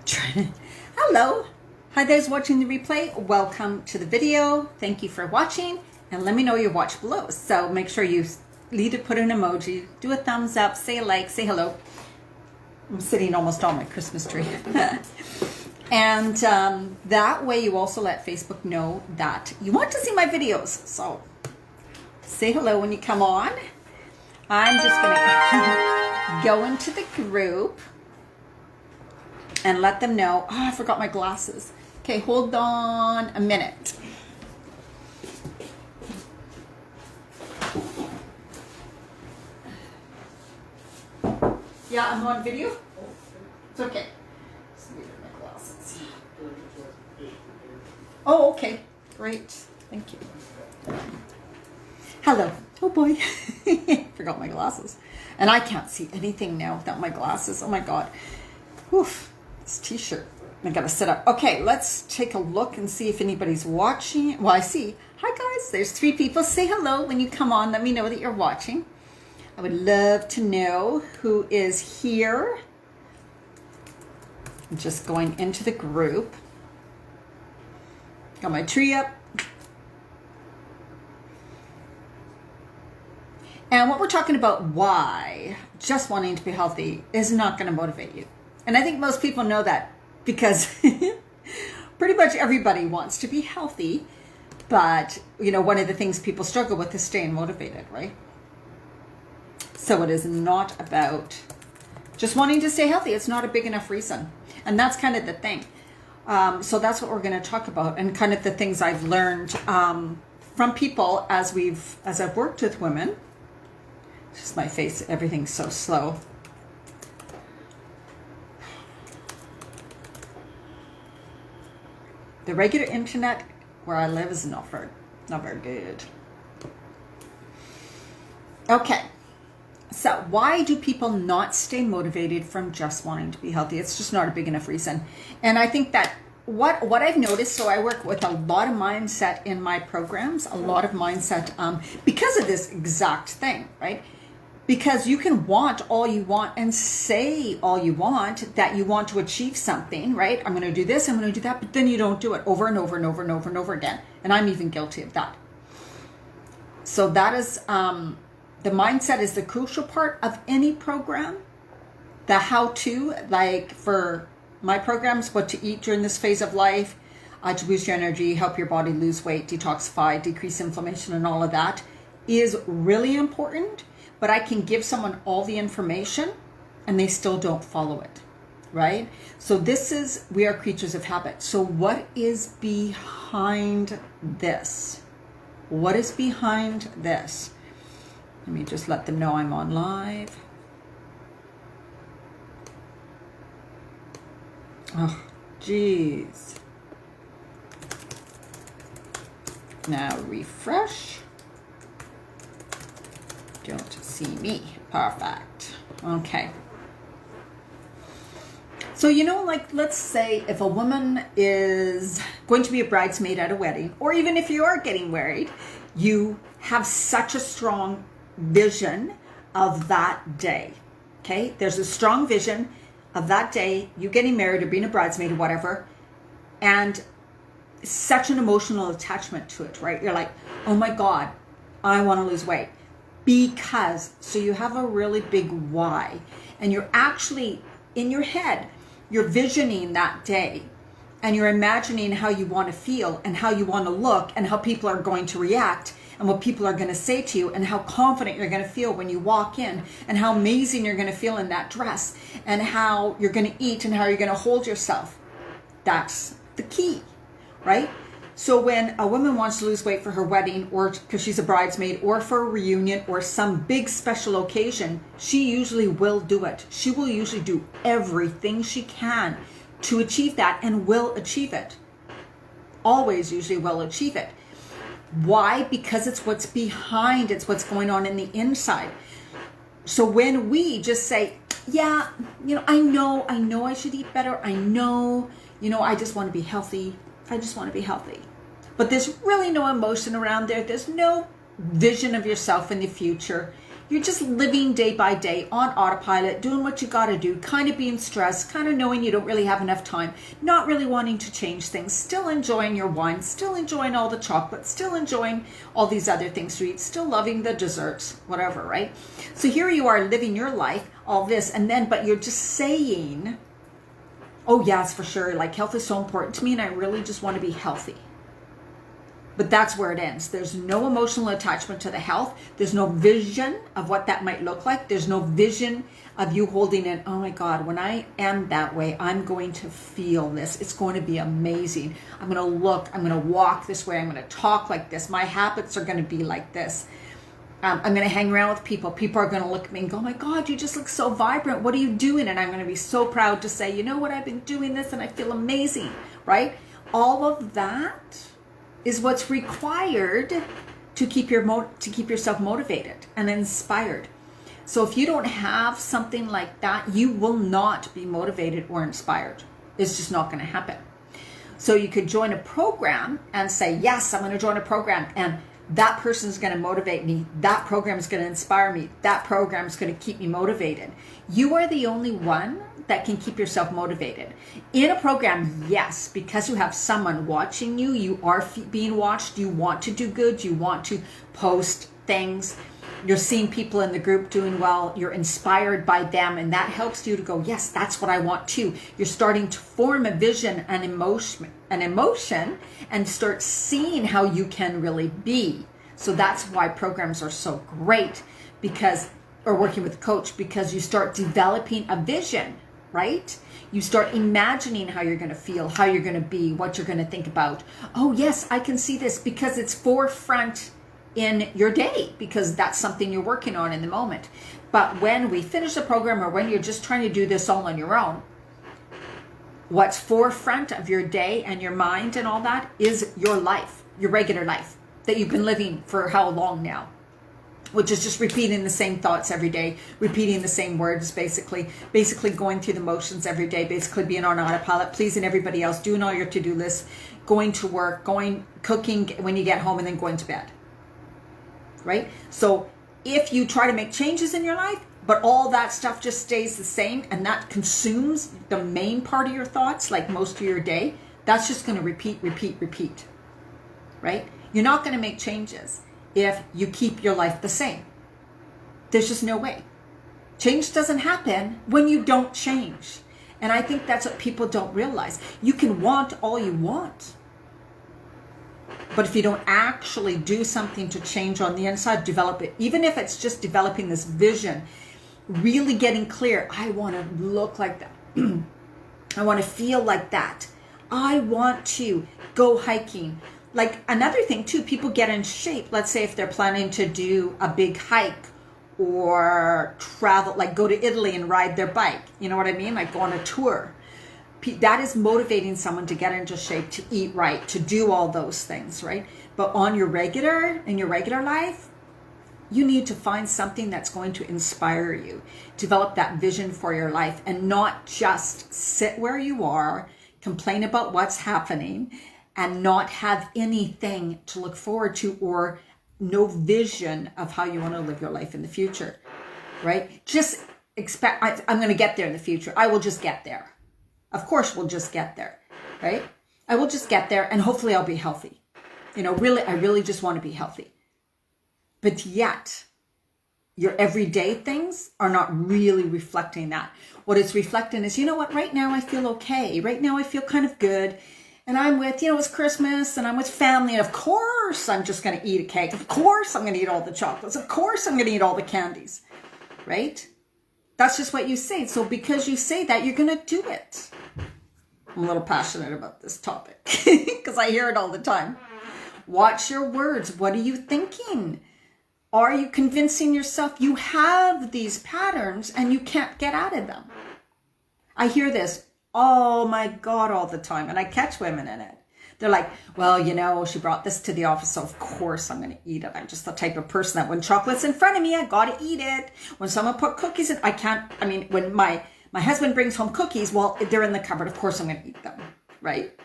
Hello. Hi those watching the replay. Welcome to the video. Thank you for watching, and let me know you watch below. So make sure you either put an emoji, do a thumbs up, say a like, say hello. I'm sitting almost on my Christmas tree. And that way you also let Facebook know that you want to see my videos. So say hello when you come on. I'm just going to go into the group and let them know. Oh, I forgot my glasses. Okay, hold on a minute. Yeah, I'm on video. It's okay. Just leave my glasses. Oh, okay. Great. Thank you. Hello. Oh boy. Forgot my glasses. And I can't see anything now without my glasses. Oh my God. Oof. This t-shirt. I gotta sit up. Okay, let's take a look and see if anybody's watching. Well, I see. Hi guys. There's 3 people. Say hello when you come on. Let me know that you're watching. I would love to know who is here. I'm just going into the group. Got my tree up. And what we're talking about, why just wanting to be healthy is not going to motivate you. And I think most people know that because pretty much everybody wants to be healthy. But, you know, one of the things people struggle with is staying motivated, right? So it is not about just wanting to stay healthy. It's not a big enough reason. And that's kind of the thing. So that's what we're going to talk about, and kind of the things I've learned from people as I've worked with women. It's just my face, everything's so slow. The regular internet where I live is not very good. Okay. So why do people not stay motivated from just wanting to be healthy? It's just not a big enough reason. And I think that what I've noticed, so I work with a lot of mindset in my programs, a lot of mindset because of this exact thing, right? Because you can want all you want and say all you want that you want to achieve something, right? I'm going to do this, I'm going to do that, but then you don't do it over and over and over and over and over again. And I'm even guilty of that. So that is... the mindset is the crucial part of any program. The how-to, like for my programs, what to eat during this phase of life, to boost your energy, help your body lose weight, detoxify, decrease inflammation, and all of that is really important. But I can give someone all the information and they still don't follow it, right? So we are creatures of habit. So what is behind this? What is behind this? Let me just let them know I'm on live. Oh, geez. Now refresh. Don't see me. Perfect. Okay. So, you know, like, let's say if a woman is going to be a bridesmaid at a wedding, or even if you are getting married, you have such a strong vision of that day. Okay, there's a strong vision of that day, you getting married or being a bridesmaid or whatever, and such an emotional attachment to it, right? You're like, oh my God, I want to lose weight because, so you have a really big why, and you're actually in your head, you're visioning that day, and you're imagining how you want to feel and how you want to look and how people are going to react and what people are going to say to you and how confident you're going to feel when you walk in and how amazing you're going to feel in that dress and how you're going to eat and how you're going to hold yourself. That's the key, right? So when a woman wants to lose weight for her wedding or because she's a bridesmaid or for a reunion or some big special occasion, she usually will do it. She will usually do everything she can to achieve that and will achieve it. Always usually will achieve it. Why? Because it's what's behind, it's what's going on in the inside. So when we just say, yeah, you know I should eat better. I know, I just want to be healthy. I just want to be healthy. But there's really no emotion around there. There's no vision of yourself in the future. You're just living day by day on autopilot, doing what you got to do, kind of being stressed, kind of knowing you don't really have enough time, not really wanting to change things, still enjoying your wine, still enjoying all the chocolate, still enjoying all these other things to eat, still loving the desserts, whatever, right? So here you are living your life, all this, and then, but you're just saying, oh yes, for sure, like health is so important to me and I really just want to be healthy. But that's where it ends. There's no emotional attachment to the health. There's no vision of what that might look like. There's no vision of you holding it. Oh my God, when I am that way, I'm going to feel this. It's going to be amazing. I'm going to look, I'm going to walk this way. I'm going to talk like this. My habits are going to be like this. I'm going to hang around with people. People are going to look at me and go, oh my God, you just look so vibrant. What are you doing? And I'm going to be so proud to say, you know what, I've been doing this and I feel amazing, right? All of that is what's required to keep yourself motivated and inspired. So if you don't have something like that, you will not be motivated or inspired. It's just not going to happen. So you could join a program and say, yes, I'm going to join a program and that person's going to motivate me. That program is going to inspire me. That program is going to keep me motivated. You are the only one that can keep yourself motivated. In a program, yes, because you have someone watching you, you are being watched, you want to do good, you want to post things, you're seeing people in the group doing well, you're inspired by them, and that helps you to go, yes, that's what I want too. You're starting to form a vision, an emotion, and start seeing how you can really be. So that's why programs are so great, or working with a coach, because you start developing a vision, right? You start imagining how you're going to feel, how you're going to be, what you're going to think about. Oh yes, I can see this, because it's forefront in your day, because that's something you're working on in the moment. But when we finish the program, or when you're just trying to do this all on your own, what's forefront of your day and your mind and all that is your life, your regular life that you've been living for how long now, which is just repeating the same thoughts every day, repeating the same words, basically going through the motions every day, basically being on autopilot, pleasing everybody else, doing all your to-do lists, going to work, cooking when you get home, and then going to bed, right? So if you try to make changes in your life, but all that stuff just stays the same, and that consumes the main part of your thoughts, like most of your day, that's just going to repeat, right? You're not going to make changes if you keep your life the same. There's just no way. Change doesn't happen when you don't change. And I think that's what people don't realize. You can want all you want, but if you don't actually do something to change on the inside, develop it, even if it's just developing this vision, really getting clear, I want to look like that. I want to feel like that. I want to go hiking. Like another thing too, people get in shape. Let's say if they're planning to do a big hike or travel, like go to Italy and ride their bike. You know what I mean? Like go on a tour. That is motivating someone to get into shape, to eat right, to do all those things, right? But in your regular life, you need to find something that's going to inspire you, develop that vision for your life, and not just sit where you are, complain about what's happening, and not have anything to look forward to or no vision of how you want to live your life in the future, right? Just expect, I'm going to get there in the future. I will just get there. Of course, we'll just get there, right? I will just get there, and hopefully I'll be healthy. I really just want to be healthy. But yet, your everyday things are not really reflecting that. What it's reflecting is, you know what, right now I feel okay. Right now I feel kind of good. And I'm with, it's Christmas and I'm with family. And of course, I'm just going to eat a cake. Of course, I'm going to eat all the chocolates. Of course, I'm going to eat all the candies, right? That's just what you say. So because you say that, you're going to do it. I'm a little passionate about this topic because I hear it all the time. Watch your words. What are you thinking? Are you convincing yourself you have these patterns and you can't get out of them? I hear this, oh my God, all the time. And I catch women in it. They're like, well, she brought this to the office, so of course I'm going to eat it. I'm just the type of person that when chocolate's in front of me, I got to eat it. When someone put cookies in, when my husband brings home cookies, well, they're in the cupboard. Of course I'm going to eat them, right?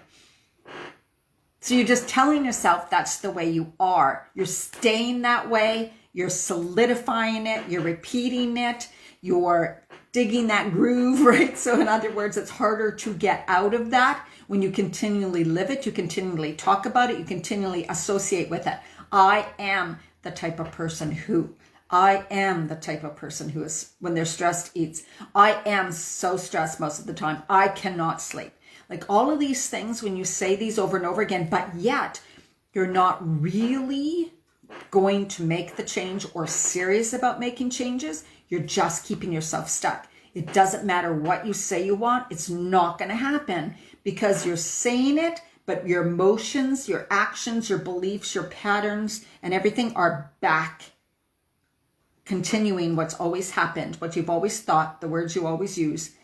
So you're just telling yourself that's the way you are. You're staying that way. you're solidifying it, you're repeating it, you're digging that groove, right? So in other words, it's harder to get out of that when you continually live it, you continually talk about it, you continually associate with it. I am the type of person who is, when they're stressed, eats. I am so stressed most of the time. I cannot sleep. Like all of these things, when you say these over and over again, but yet you're not really going to make the change or serious about making changes, you're just keeping yourself stuck. It doesn't matter what you say you want. It's not going to happen because you're saying it, but your emotions, your actions, your beliefs, your patterns, and everything are back, continuing what's always happened, what you've always thought, the words you always use,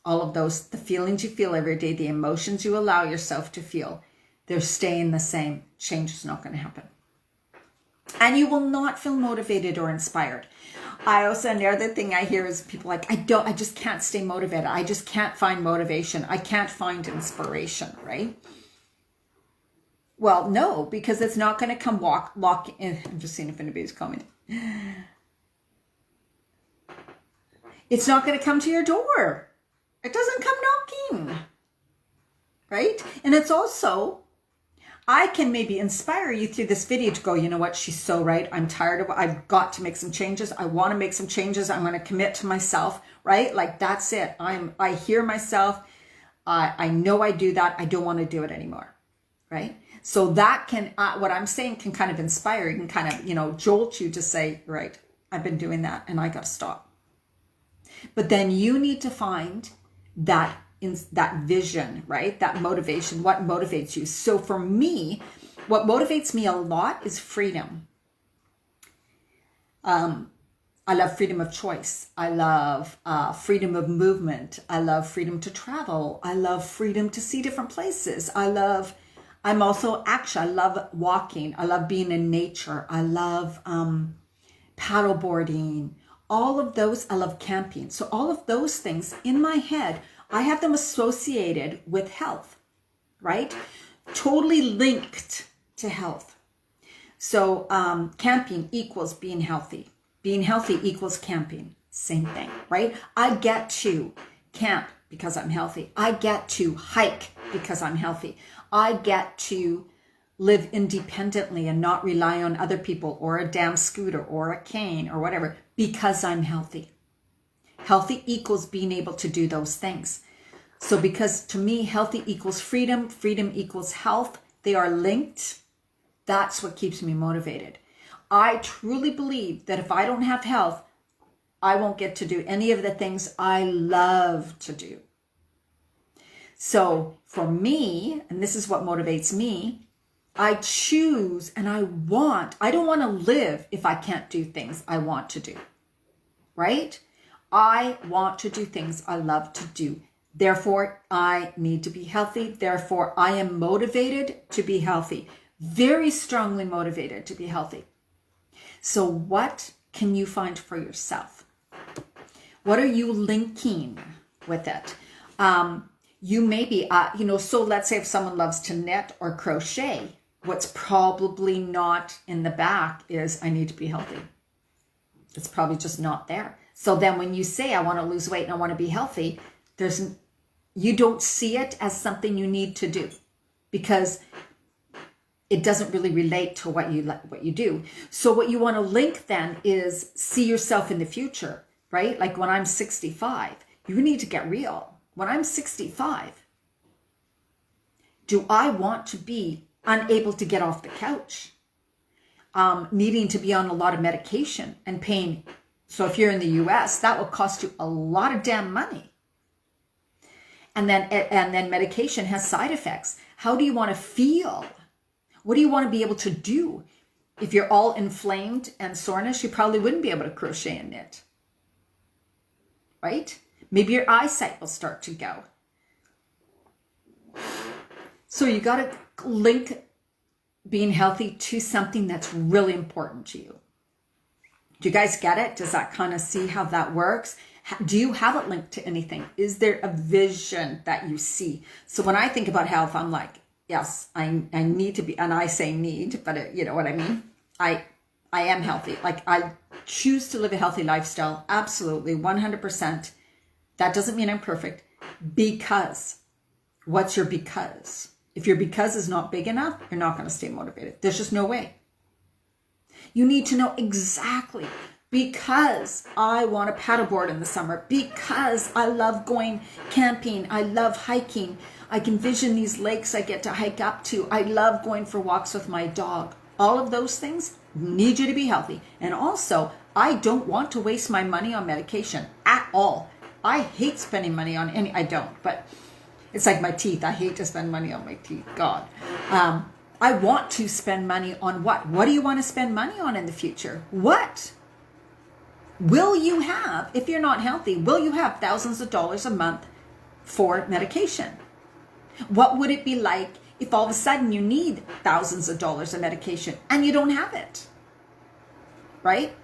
all of those, the feelings you feel every day, the emotions you allow yourself to feel, they're staying the same. Change is not going to happen. And you will not feel motivated or inspired. Another thing I hear is people like, I just can't stay motivated. I just can't find motivation. I can't find inspiration, right? Well, no, because it's not going to come walk in. I'm just seeing if anybody's commenting. It's not going to come to your door. It doesn't come knocking, right? And it's also, I can maybe inspire you through this video to go, you know what, she's so right. I'm tired of, I've got to make some changes. I want to make some changes. I'm going to commit to myself, right? Like that's it. I hear myself. I know I do that. I don't want to do it anymore, right? So that can, what I'm saying can kind of inspire, you can kind of, jolt you to say, right, I've been doing that and I got to stop. But then you need to find that vision, right? That motivation, what motivates you. So for me, what motivates me a lot is freedom. I love freedom of choice. I love freedom of movement. I love freedom to travel. I love freedom to see different places. I love walking. I love being in nature. I love paddleboarding. All of those, I love camping. So all of those things in my head, I have them associated with health, right? Totally linked to health. So camping equals being healthy. Being healthy equals camping. Same thing, right? I get to camp because I'm healthy. I get to hike because I'm healthy. I get to live independently and not rely on other people or a damn scooter or a cane or whatever because I'm healthy. Healthy equals being able to do those things. So because to me, healthy equals freedom, freedom equals health. They are linked. That's what keeps me motivated. I truly believe that if I don't have health, I won't get to do any of the things I love to do. So for me, and this is what motivates me, I choose and I don't want to live if I can't do things I want to do, right? I want to do things I love to do. Therefore, I need to be healthy. Therefore, I am motivated to be healthy, very strongly motivated to be healthy. So what can you find for yourself? What are you linking with it? You may be, so let's say if someone loves to knit or crochet, what's probably not in the back is I need to be healthy. It's probably just not there. So then when you say, I want to lose weight and I want to be healthy, you don't see it as something you need to do because it doesn't really relate to what you do. So what you want to link then is see yourself in the future, right? Like when I'm 65, you need to get real. When I'm 65, do I want to be unable to get off the couch, needing to be on a lot of medication and paying? So if you're in the US, that will cost you a lot of damn money. And then medication has side effects. How do you want to feel? What do you want to be able to do? If you're all inflamed and soreness, you probably wouldn't be able to crochet and knit, right? Maybe your eyesight will start to go. So you got to link being healthy to something that's really important to you. Do you guys get it? Does that kind of see how that works? Do you have it linked to anything? Is there a vision that you see? So when I think about health, I'm like, yes, I need to be, and I say need, but you know what I mean? I I am healthy. Like, I choose to live a healthy lifestyle. Absolutely. 100%. That doesn't mean I'm perfect. Because. What's your because? If your because is not big enough, you're not going to stay motivated. There's just no way. You need to know exactly, because I want to paddleboard in the summer, because I love going camping, I love hiking, I can vision these lakes I get to hike up to, I love going for walks with my dog. All of those things need you to be healthy. And also, I don't want to waste my money on medication at all. I hate spending money on I don't, but it's like my teeth. I hate to spend money on my teeth. God. I want to spend money on what? What do you want to spend money on in the future? What? Will you have, if you're not healthy, will you have thousands of dollars a month for medication? What would it be like if all of a sudden you need thousands of dollars of medication and you don't have it? Right?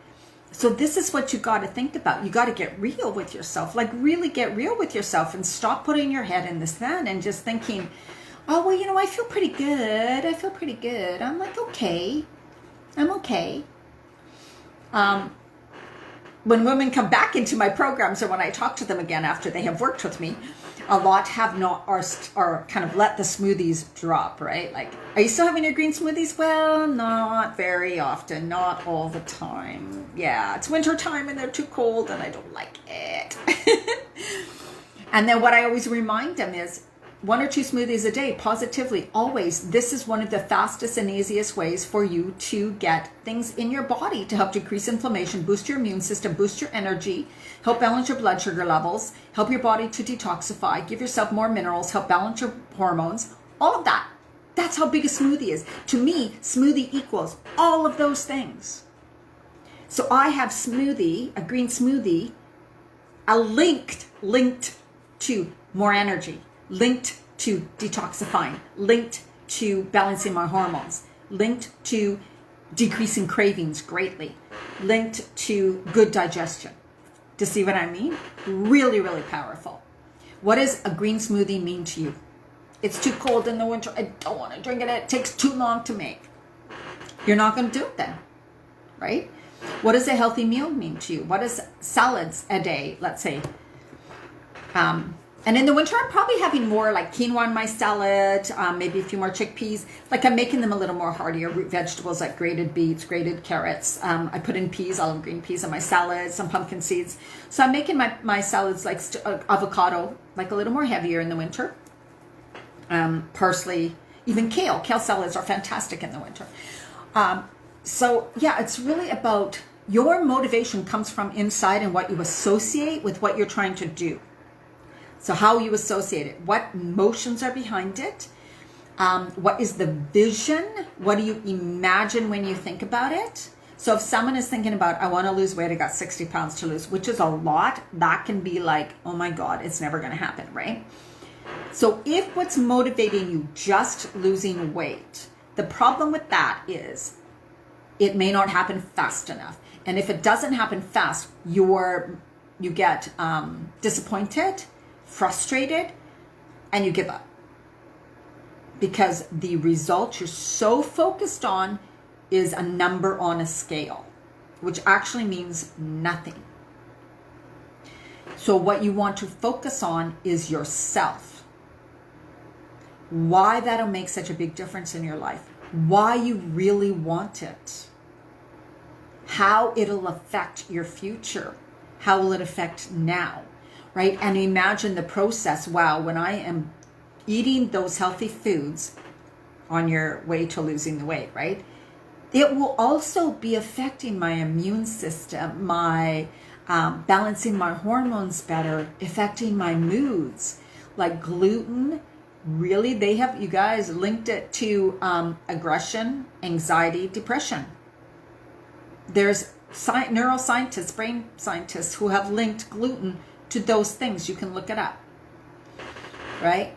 So this is what you got to think about. You got to get real with yourself, like really get real with yourself and stop putting your head in the sand and just thinking, oh, well, you know, I feel pretty good. I feel pretty good. I'm like, okay, I'm okay. When women come back into my programs or when I talk to them again after they have worked with me, a lot have not or kind of let the smoothies drop, right? Like, are you still having your green smoothies? Well, not very often, not all the time. Yeah, it's winter time and they're too cold and I don't like it. And then what I always remind them is 1 or 2 smoothies a day, positively, always. This is one of the fastest and easiest ways for you to get things in your body to help decrease inflammation, boost your immune system, boost your energy, help balance your blood sugar levels, help your body to detoxify, give yourself more minerals, help balance your hormones, all of that. That's how big a smoothie is. To me, smoothie equals all of those things. So I have a green smoothie, linked to more energy, linked to detoxifying, linked to balancing my hormones, linked to decreasing cravings greatly, linked to good digestion. To see what I mean? Really, really powerful. What does a green smoothie mean to you? It's too cold in the winter. I don't want to drink it. It takes too long to make. You're not going to do it then, right? What does a healthy meal mean to you? What is salads a day, let's say? And in the winter, I'm probably having more like quinoa in my salad, maybe a few more chickpeas. Like, I'm making them a little more heartier. Root vegetables like grated beets, grated carrots. I put in peas, olive green peas in my salad, some pumpkin seeds. So I'm making my salads like avocado, like a little more heavier in the winter. Parsley, even kale. Kale salads are fantastic in the winter. So yeah, it's really about your motivation comes from inside and what you associate with what you're trying to do. So how you associate it, what emotions are behind it, what is the vision, what do you imagine when you think about it? So if someone is thinking about, I want to lose weight, I got 60 pounds to lose, which is a lot, that can be like, oh my God, it's never going to happen, right? So if what's motivating you just losing weight, the problem with that is it may not happen fast enough. And if it doesn't happen fast, you get disappointed, frustrated, and you give up. Because the result you're so focused on is a number on a scale, which actually means nothing. So what you want to focus on is yourself. Why that'll make such a big difference in your life. Why you really want it. How it'll affect your future. How will it affect now? Right? And imagine the process. Wow, when I am eating those healthy foods on your way to losing the weight, right? It will also be affecting my immune system, my balancing my hormones better, affecting my moods. Like gluten, really, they have, you guys, linked it to aggression, anxiety, depression. There's neuroscientists, brain scientists who have linked gluten to those things. You can look it up, right?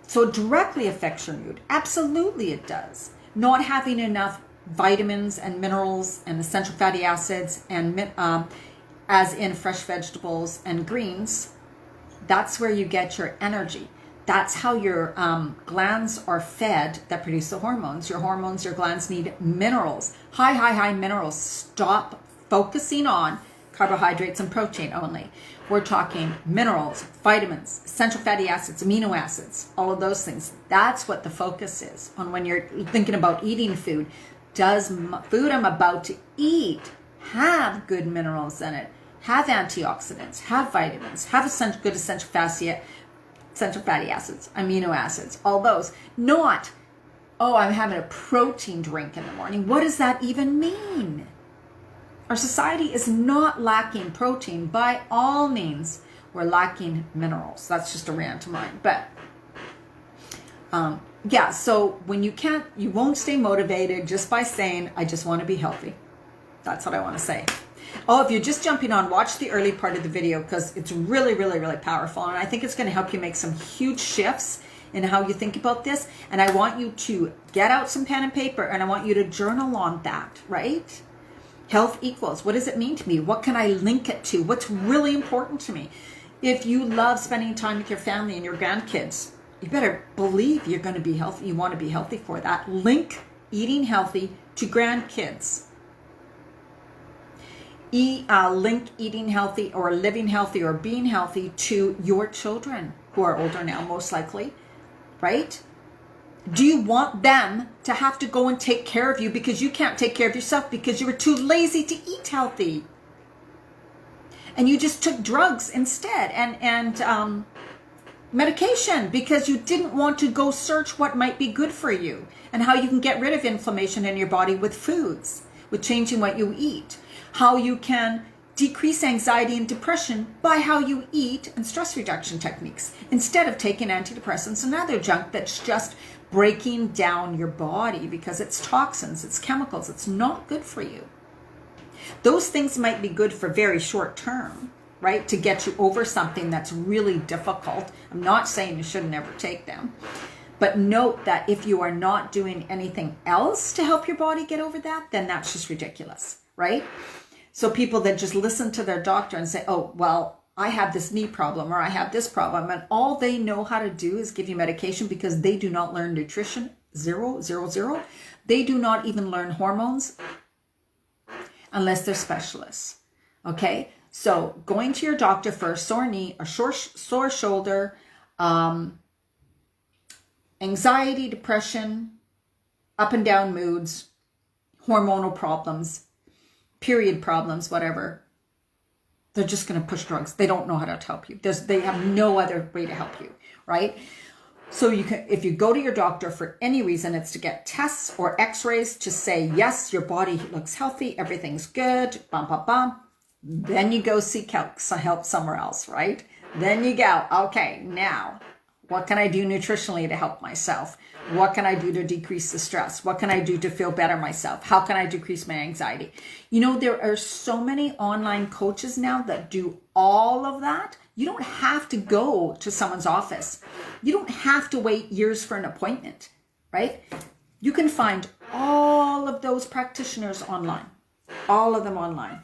So it directly affects your mood. Absolutely it does. Not having enough vitamins and minerals and essential fatty acids and as in fresh vegetables and greens, that's where you get your energy. That's how your glands are fed that produce the hormones. Your hormones, your glands need minerals, high minerals. Stop focusing on carbohydrates and protein only. We're talking minerals, vitamins, essential fatty acids, amino acids, all of those things. That's what the focus is on when you're thinking about eating food. Does food I'm about to eat have good minerals in it? Have antioxidants, have vitamins, have good essential fatty acids, amino acids, all those. Not, oh, I'm having a protein drink in the morning. What does that even mean? Our society is not lacking protein. By all means, we're lacking minerals. That's just a rant of mine. But yeah, so when you won't stay motivated just by saying, I just want to be healthy. That's what I want to say. Oh, if you're just jumping on, watch the early part of the video because it's really, really, really powerful. And I think it's going to help you make some huge shifts in how you think about this. And I want you to get out some pen and paper and I want you to journal on that, right? Health equals, what does it mean to me? What can I link it to? What's really important to me? If you love spending time with your family and your grandkids, you better believe you're going to be healthy. You want to be healthy for that. Link eating healthy to grandkids. Link eating healthy or living healthy or being healthy to your children who are older now, most likely, right? Do you want them to have to go and take care of you because you can't take care of yourself because you were too lazy to eat healthy? And you just took drugs instead and medication because you didn't want to go search what might be good for you and how you can get rid of inflammation in your body with foods, with changing what you eat, how you can decrease anxiety and depression by how you eat and stress reduction techniques instead of taking antidepressants and other junk that's just breaking down your body because it's toxins, it's chemicals, it's not good for you. Those things might be good for very short term, right? To get you over something that's really difficult. I'm not saying you should never take them, but note that if you are not doing anything else to help your body get over that, then that's just ridiculous, right? So people that just listen to their doctor and say, oh, well, I have this knee problem or I have this problem, and all they know how to do is give you medication because they do not learn nutrition, 0. They do not even learn hormones unless they're specialists, okay? So going to your doctor for a sore knee, a sore shoulder, anxiety, depression, up and down moods, hormonal problems, period problems, whatever, they're just going to push drugs. They don't know how to help you. They have no other way to help you, right? So you can, if you go to your doctor for any reason, it's to get tests or x-rays to say, yes, your body looks healthy, everything's good, then you go seek help somewhere else, right? Then you go, okay, now, what can I do nutritionally to help myself? What can I do to decrease the stress? What can I do to feel better myself? How can I decrease my anxiety? You know, there are so many online coaches now that do all of that. You don't have to go to someone's office. You don't have to wait years for an appointment, right? You can find all of those practitioners online, all of them online.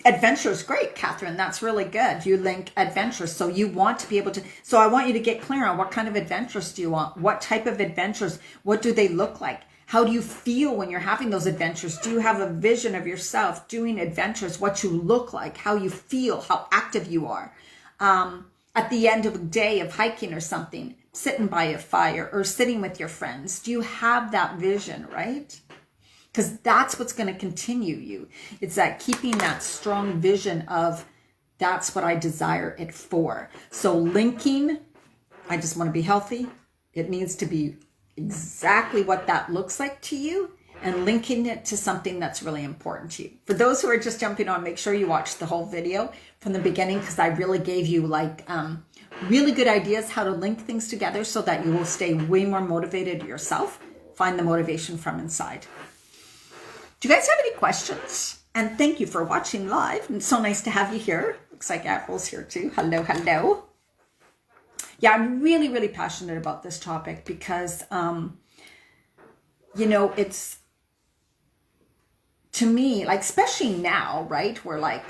Adventure is great, Catherine. That's really good. You link adventures. So you want to be able to, so I want you to get clear on what kind of adventures do you want? What type of adventures? What do they look like? How do you feel when you're having those adventures? Do you have a vision of yourself doing adventures, what you look like, how you feel, how active you are? At the end of a day of hiking or something, sitting by a fire or sitting with your friends, do you have that vision, right? Because that's what's going to continue you. It's that keeping that strong vision of that's what I desire it for. So linking, I just want to be healthy. It needs to be exactly what that looks like to you and linking it to something that's really important to you. For those who are just jumping on, make sure you watch the whole video from the beginning because I really gave you like really good ideas how to link things together so that you will stay way more motivated yourself. Find the motivation from inside. Do you guys have any questions? And thank you for watching live. It's so nice to have you here. Looks like April's here too. Hello, hello. Yeah, I'm really, really passionate about this topic because, you know, it's, to me, like, especially now, right? We're like,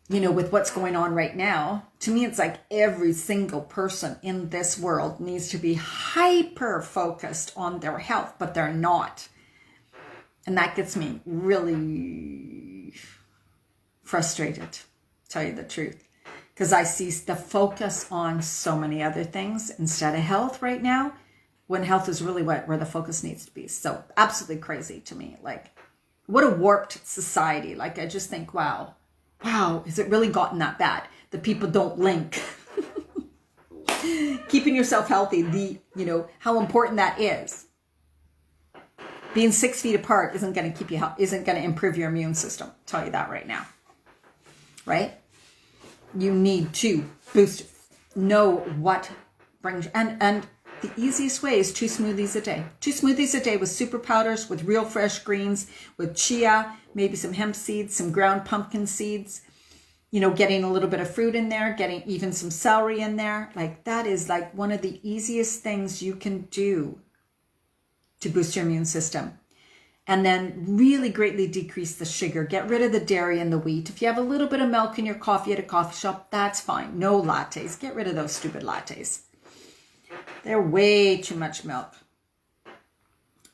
with what's going on right now, to me, it's like every single person in this world needs to be hyper focused on their health, but they're not. And that gets me really frustrated, to tell you the truth, because I see the focus on so many other things instead of health right now, when health is really where the focus needs to be. So absolutely crazy to me. Like, what a warped society. Like, I just think, wow, has it really gotten that bad that people don't link keeping yourself healthy, how important that is. Being 6 feet apart isn't going to improve your immune system. I'll tell you that right now. Right? You need to boost, know what brings, and the easiest way is 2 smoothies a day. 2 smoothies a day with super powders, with real fresh greens, with chia, maybe some hemp seeds, some ground pumpkin seeds, getting a little bit of fruit in there, getting even some celery in there. Like, that is like one of the easiest things you can do to boost your immune system. And then really greatly decrease the sugar. Get rid of the dairy and the wheat. If you have a little bit of milk in your coffee at a coffee shop, that's fine. No lattes. Get rid of those stupid lattes. They're way too much milk.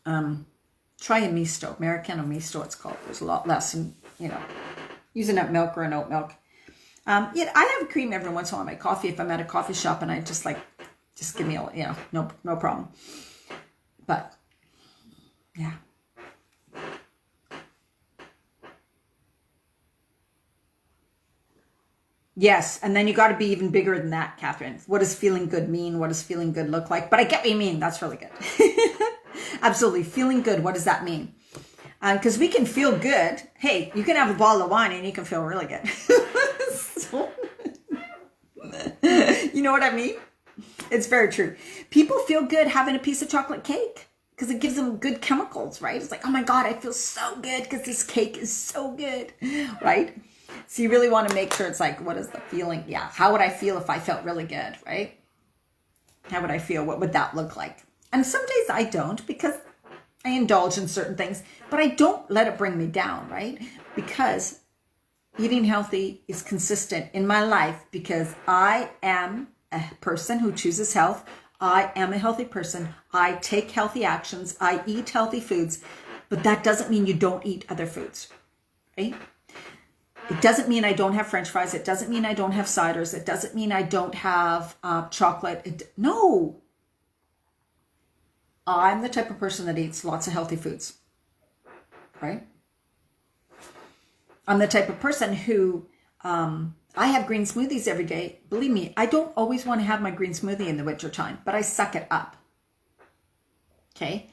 Try a misto. Americano misto, it's called. There's a lot less, and using up milk or an oat milk. I have cream every once in a while in my coffee if I'm at a coffee shop, and I just give me no problem. But yeah. Yes, and then you got to be even bigger than that, Catherine. What does feeling good mean? What does feeling good look like? But I get what you mean. That's really good. Absolutely. Feeling good, what does that mean? Because we can feel good. Hey, you can have a bottle of wine and you can feel really good. You know what I mean? It's very true. People feel good having a piece of chocolate cake because it gives them good chemicals, right? It's like, oh my God, I feel so good because this cake is so good, right? So you really want to make sure it's like, what is the feeling? Yeah. How would I feel if I felt really good, right? How would I feel? What would that look like? And some days I don't, because I indulge in certain things, but I don't let it bring me down, right? Because eating healthy is consistent in my life, because I am a person who chooses health. I am a healthy person. I take healthy actions. I eat healthy foods, but that doesn't mean you don't eat other foods, right? It doesn't mean I don't have French fries. It doesn't mean I don't have ciders. It doesn't mean I don't have chocolate. No. I'm the type of person that eats lots of healthy foods, right? I'm the type of person who, I have green smoothies every day. Believe me, I don't always want to have my green smoothie in the wintertime, but I suck it up, okay?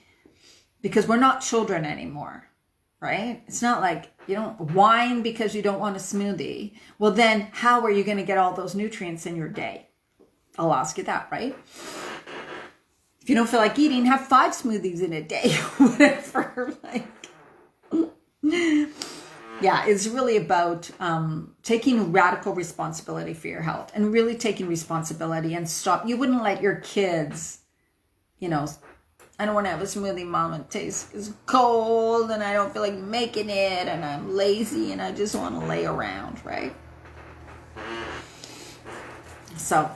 Because we're not children anymore. Right? It's not like you don't whine because you don't want a smoothie. Well, then how are you going to get all those nutrients in your day? I'll ask you that, right? If you don't feel like eating, have 5 smoothies in a day, whatever. Yeah, it's really about taking radical responsibility for your health, and really taking responsibility, and stop. You wouldn't let your kids, I don't want to have a smoothie, Mom. It tastes cold and I don't feel like making it and I'm lazy and I just want to lay around, right? So,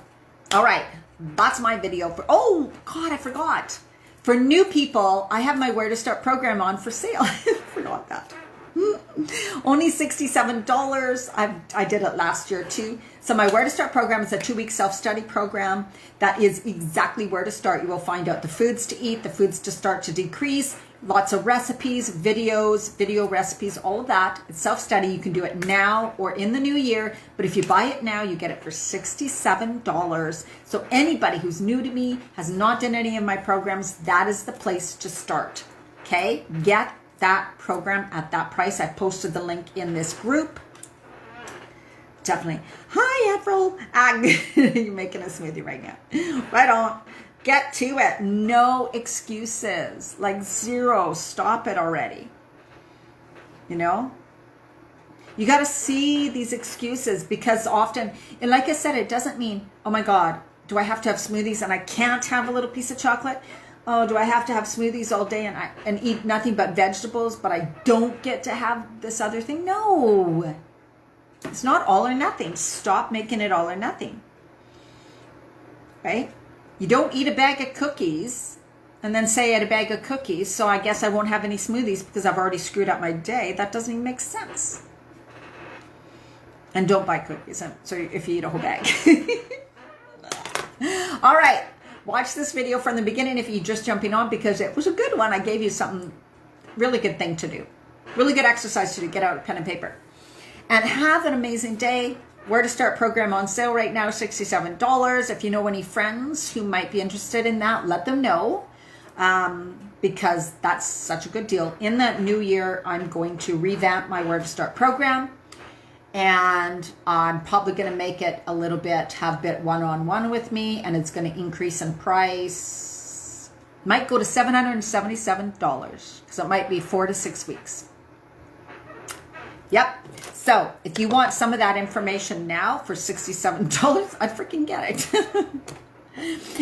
all right. That's my video for, oh God, I forgot. For new people, I have my Where to Start program on for sale. I forgot that. Only $67. I did it last year too. So my Where to Start program is a 2-week self-study program. That is exactly where to start. You will find out the foods to eat, the foods to start to decrease, lots of recipes, videos, video recipes, all of that. It's self-study. You can do it now or in the new year. But if you buy it now, you get it for $67. So anybody who's new to me, has not done any of my programs, that is the place to start. Okay? Get that program at that price. I posted the link in this group. Definitely. Hi, April. You're making a smoothie right now. Right on. Get to it. No excuses. Like zero. Stop it already. You got to see these excuses, because often, and like I said, it doesn't mean, oh my God, do I have to have smoothies and I can't have a little piece of chocolate? Oh, do I have to have smoothies all day and eat nothing but vegetables, but I don't get to have this other thing? No. It's not all or nothing. Stop making it all or nothing. Right? You don't eat a bag of cookies and then say I had a bag of cookies, so I guess I won't have any smoothies because I've already screwed up my day. That doesn't even make sense. And don't buy cookies. So if you eat a whole bag. All right. Watch this video from the beginning if you're just jumping on, because it was a good one. I gave you something, really good thing to do. Really good exercise to do. Get out a pen and paper. And have an amazing day. Where to Start program on sale right now, $67. If you know any friends who might be interested in that, let them know, because that's such a good deal. In the new year, I'm going to revamp my Where to Start program, and I'm probably going to make it a little bit, have a bit one-on-one with me, and it's going to increase in price. Might go to $777 because it might be 4 to 6 weeks. Yep. So if you want some of that information now for $67, I'd freaking get it.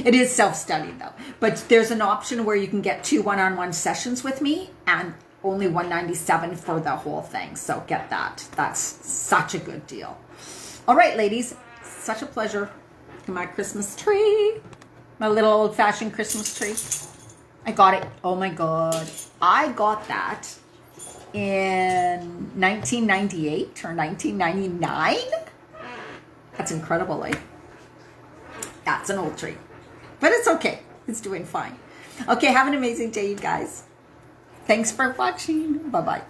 It is self-study though, but there's an option where you can get 2 one-on-one sessions with me and only $197 for the whole thing. So get that. That's such a good deal. All right, ladies, such a pleasure. Look at my Christmas tree, my little old-fashioned Christmas tree. I got it. Oh my God. I got that in 1998 or 1999. That's incredible, eh? That's an old tree, but it's okay. It's doing fine. Okay, have an amazing day, you guys. Thanks for watching. Bye-bye.